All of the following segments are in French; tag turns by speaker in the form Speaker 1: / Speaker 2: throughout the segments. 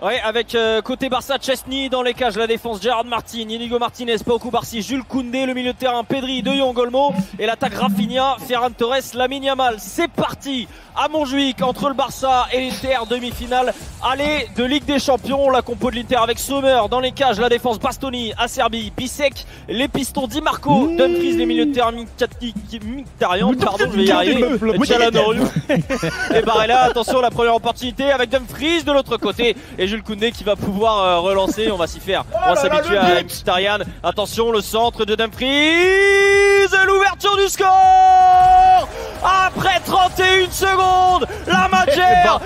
Speaker 1: Ouais, avec côté Barça, Chesney dans les cages, la défense Gérard Martin, Inigo Martinez, Pau Cubarsí, Jules Koundé, le milieu de terrain, Pedri, De Jong, Olmo et l'attaque Rafinha, Ferran Torres, Lamine Yamal. C'est parti à Montjuïc entre le Barça et l'Inter, demi-finale aller de Ligue des Champions. La compo de l'Inter avec Sommer dans les cages, la défense Bastoni, Acerbi, Bissek, les pistons Di Marco, Dumfries, les milieux de terrain, Mkhitaryan, pardon, je vais y arriver, Çalhanoğlu et Barella. Attention, la première opportunité avec Dumfries de l'autre côté et Jules Koundé qui va pouvoir relancer. On va s'y faire, on va s'habituer à Mkhitaryan. Attention, le centre de Dumfries et l'ouverture du score après 31 secondes. La Madjer,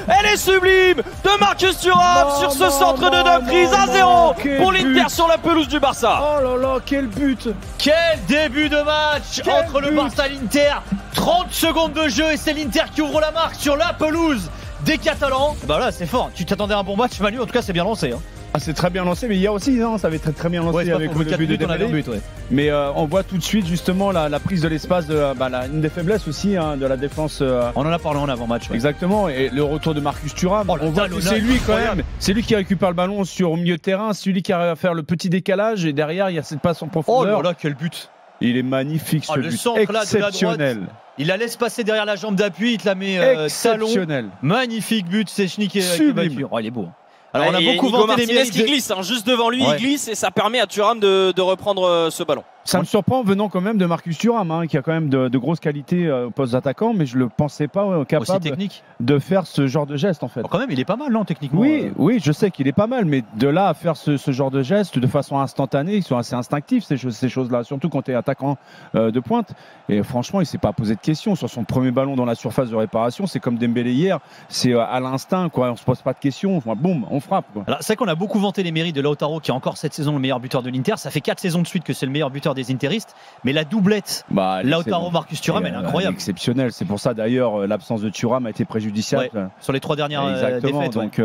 Speaker 1: elle est sublime de Marcus Thuram sur ce centre de Dumfries. 1-0 pour l'Inter sur la pelouse du Barça.
Speaker 2: Oh là là, quel but!
Speaker 3: Quel début de match entre le Barça et l'Inter. 30 secondes de jeu et c'est l'Inter qui ouvre la marque sur la pelouse des Catalans. Bah là c'est fort, tu t'attendais à un bon match Manu, en tout cas c'est bien lancé hein.
Speaker 2: Ah, c'est très bien lancé, mais hier aussi, non, ça avait très bien lancé avec le but de Dembélé. Mais on voit tout de suite justement la prise de l'espace, une des faiblesses aussi de la défense.
Speaker 3: On en a parlé en avant-match.
Speaker 2: Exactement, et le retour de Marcus Thuram, on voit que c'est lui quand même. C'est lui qui récupère le ballon au milieu de terrain, c'est lui qui arrive à faire le petit décalage et derrière il y a cette passe en profondeur.
Speaker 3: Oh là là, quel but!
Speaker 2: Il est magnifique ce but,
Speaker 3: le centre, là,
Speaker 2: exceptionnel.
Speaker 3: De la droite, il la laisse passer derrière la jambe d'appui, il te la met
Speaker 2: exceptionnel.
Speaker 3: Talon. Magnifique but, c'est Chny qui est battu. Oh, il est beau.
Speaker 1: Alors on a beaucoup vanté les mérites. Qui glisse, juste devant lui, il glisse et ça permet à Thuram de reprendre ce ballon.
Speaker 2: Ça me surprend venant quand même de Marcus Thuram, qui a quand même de grosses qualités au poste d'attaquant, mais je le pensais pas capable de faire ce genre de geste en fait.
Speaker 3: Quand même, il est pas mal, non, techniquement.
Speaker 2: Oui, je sais qu'il est pas mal, mais de là à faire ce genre de geste de façon instantanée, ils sont assez instinctifs ces choses-là, surtout quand tu es attaquant de pointe. Et franchement, il s'est pas posé de questions sur son premier ballon dans la surface de réparation. C'est comme Dembélé hier, c'est à l'instinct, quoi. On se pose pas de questions, boum, on frappe.
Speaker 3: C'est vrai qu'on a beaucoup vanté les mérites de Lautaro, qui est encore cette saison le meilleur buteur de l'Inter. Ça fait 4 saisons de suite que c'est le meilleur buteur des interistes, mais la doublette Lautaro Marcus Thuram, elle est incroyable,
Speaker 2: exceptionnelle. C'est pour ça d'ailleurs l'absence de Thuram a été préjudiciable
Speaker 3: sur les 3 dernières défaites.
Speaker 2: Donc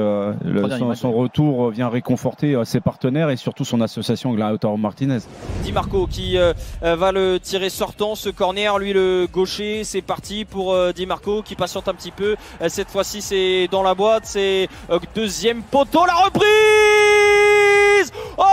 Speaker 2: son retour vient réconforter ses partenaires et surtout son association avec Lautaro Martinez.
Speaker 1: Di Marco qui va le tirer sortant, ce corner, lui le gaucher. C'est parti pour Di Marco qui patiente un petit peu. Cette fois-ci c'est dans la boîte, c'est deuxième poteau, la reprise. Oh,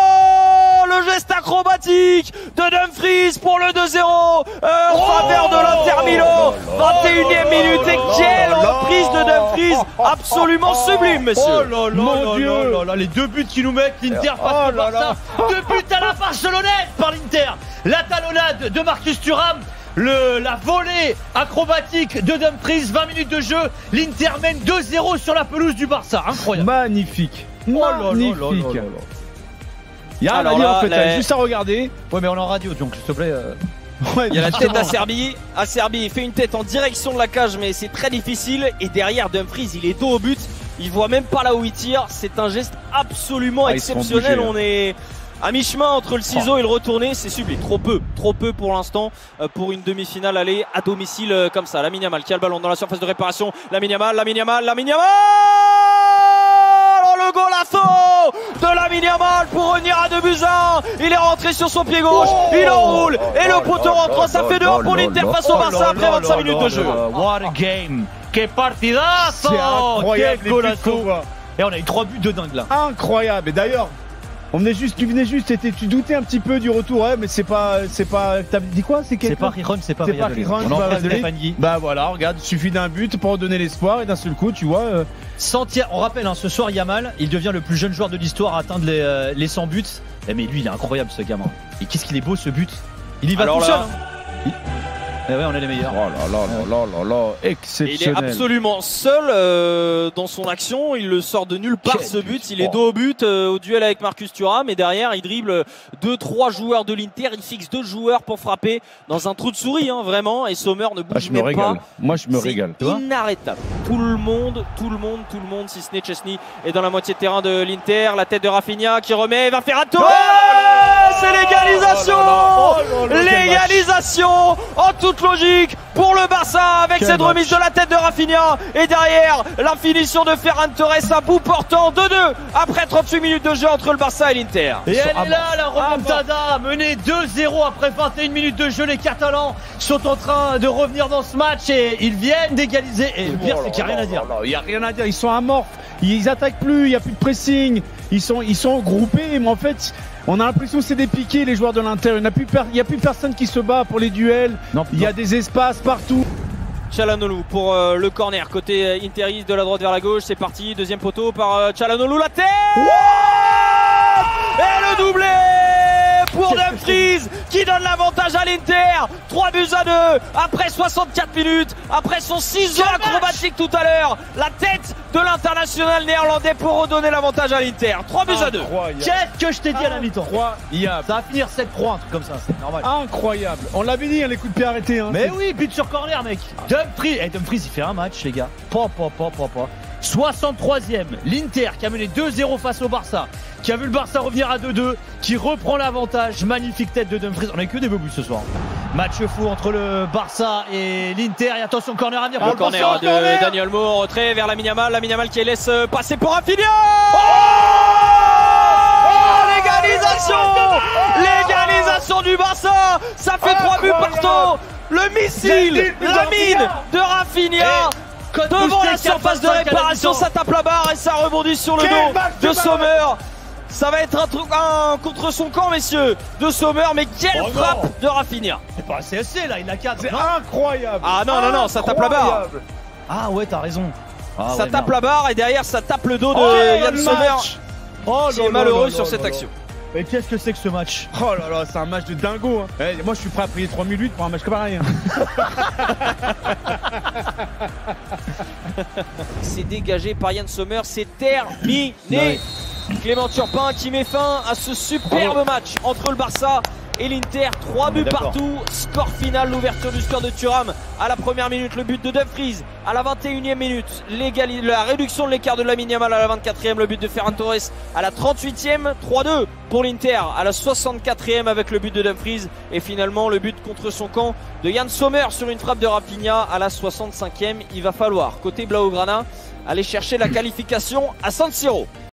Speaker 1: le geste acrobatique de Dumfries pour le 2-0 en faveur de l'Inter Milan. 21e minute et quelle reprise de Dumfries, absolument sublime, messieurs.
Speaker 3: Mon Dieu, les deux buts qui nous mettent l'Inter face au Barça. 2 buts à la barcelonaise par l'Inter. La talonnade de Marcus Thuram, la volée acrobatique de Dumfries. 20 minutes de jeu, l'Inter mène 2-0 sur la pelouse du Barça. Incroyable.
Speaker 2: Magnifique. Magnifique. Il y a rien à dire en fait, juste à regarder.
Speaker 3: Ouais, mais on est en radio, donc s'il te plaît.
Speaker 1: Il y a la tête d'Acerbi. Acerbi fait une tête en direction de la cage, mais c'est très difficile. Et derrière Dumfries, il est dos au but. Il voit même pas là où il tire. C'est un geste absolument exceptionnel. On est à mi-chemin entre le ciseau et le retourné. C'est sublime. Trop peu pour l'instant pour une demi-finale aller à domicile comme ça. Lamine Yamal qui a le ballon dans la surface de réparation. Lamine Yamal. Le golasso de Lamine Yamal pour revenir à 2-1. Il est rentré sur son pied gauche, il enroule et le poteau rentre. Ça fait 2-1 pour l'Inter face au Barça après 25 minutes de jeu.
Speaker 3: What a game! Que partidazo!
Speaker 2: C'est incroyable,
Speaker 3: quel golasso! Et on a eu 3 buts de dingue là.
Speaker 2: Incroyable. Et d'ailleurs, tu venais juste, tu doutais un petit peu du retour, mais c'est pas. T'as dit quoi? C'est
Speaker 3: pas Riron, c'est pas
Speaker 2: Riron. Bah voilà, regarde, il suffit d'un but pour donner l'espoir et d'un seul coup, tu vois.
Speaker 3: On rappelle, ce soir, Yamal, il devient le plus jeune joueur de l'histoire à atteindre les 100 buts. Mais lui, il est incroyable ce gamin. Et qu'est-ce qu'il est beau ce but. Il y va tout seul. Ouais, on est les meilleurs.
Speaker 2: Oh là, exceptionnel.
Speaker 1: Il est absolument seul dans son action. Il le sort de nulle part ce but. Il est dos au but au duel avec Marcus Thuram. Et derrière, il dribble 2-3 joueurs de l'Inter. Il fixe 2 joueurs pour frapper dans un trou de souris, vraiment. Et Sommer ne bouge même pas.
Speaker 2: Moi, je me régale.
Speaker 1: C'est inarrêtable. Tout le monde, si ce n'est Chesney, est dans la moitié de terrain de l'Inter. La tête de Rafinha qui remet. Va faire un tour. C'est l'égalisation. L'égalisation en toute logique pour le Barça avec cette remise de la tête de Rafinha et derrière la finition de Ferran Torres à bout portant 2-2 après 38 minutes de jeu entre le Barça et l'Inter.
Speaker 3: Et elle est là, la remontada, menée 2-0 après 21 minutes de jeu. Les Catalans sont en train de revenir dans ce match et ils viennent d'égaliser. Et le pire, c'est qu'il n'y a rien à dire.
Speaker 2: Il n'y a rien à dire, ils sont amorphes. Ils attaquent plus, il n'y a plus de pressing. Ils sont groupés, mais en fait, on a l'impression que c'est des piqués, les joueurs de l'Inter. Il n'y a plus personne qui se bat pour les duels. Il y a des espaces partout.
Speaker 1: Çalhanoğlu pour le corner côté interiste de la droite vers la gauche. C'est parti, deuxième poteau par Çalhanoğlu, la tête et le doublé pour Dumfries qui donne l'avantage à l'Inter. 3-2 après 64 minutes, après son ciseau acrobatique tout à l'heure. La tête de l'international néerlandais pour redonner l'avantage à l'Inter. 3-2.
Speaker 3: Qu'est-ce que je t'ai dit à la mi-temps? Ça va finir 7-3, un truc comme ça, c'est normal.
Speaker 2: Incroyable. On l'avait dit, les coups de pied arrêtés. Hein.
Speaker 3: Mais oui, but sur corner, mec. Dumfries, il fait un match, les gars. 63e, l'Inter qui a mené 2-0 face au Barça, qui a vu le Barça revenir à 2-2, qui reprend l'avantage. Magnifique tête de Dumfries. On n'a que des beaux buts ce soir. Match fou entre le Barça et l'Inter. Et attention, corner à venir pour le
Speaker 1: corner de Dani Olmo en retrait vers Lamine Yamal qui laisse passer pour Rafinha. L'égalisation du Barça. Ça fait 3 buts partout. Le missile, la mine de Rafinha. Devant la surface de réparation, ça tape la barre et ça rebondit sur le dos de Sommer. Ça va être un truc contre son camp, messieurs, de Sommer, mais quelle frappe de Rafinha.
Speaker 3: C'est pas un CSC là, il la cadre.
Speaker 2: C'est incroyable.
Speaker 1: Ah non, ça tape la barre.
Speaker 3: Ah ouais, t'as raison.
Speaker 1: Ça tape la barre et derrière ça tape le dos de Yann Sommer, qui est malheureux sur cette action.
Speaker 3: Mais qu'est-ce que c'est que ce match?
Speaker 2: Oh là là, c'est un match de dingo. Hein. Moi, je suis prêt à payer 3008 pour un match comme pareil.
Speaker 1: C'est dégagé par Yann Sommer, c'est terminé. Ouais. Clément Turpin qui met fin à ce superbe match entre le Barça et l'Inter. 3 buts partout, score final, l'ouverture du score de Thuram à la première minute, le but de Dumfries à la 21e minute, la réduction de l'écart de Lamine Yamal à la 24e, le but de Ferran Torres à la 38e, 3-2 pour l'Inter à la 64e avec le but de Dumfries et finalement le but contre son camp de Yann Sommer sur une frappe de Rafinha à la 65e. Il va falloir, côté Blaugrana, aller chercher la qualification à San Siro.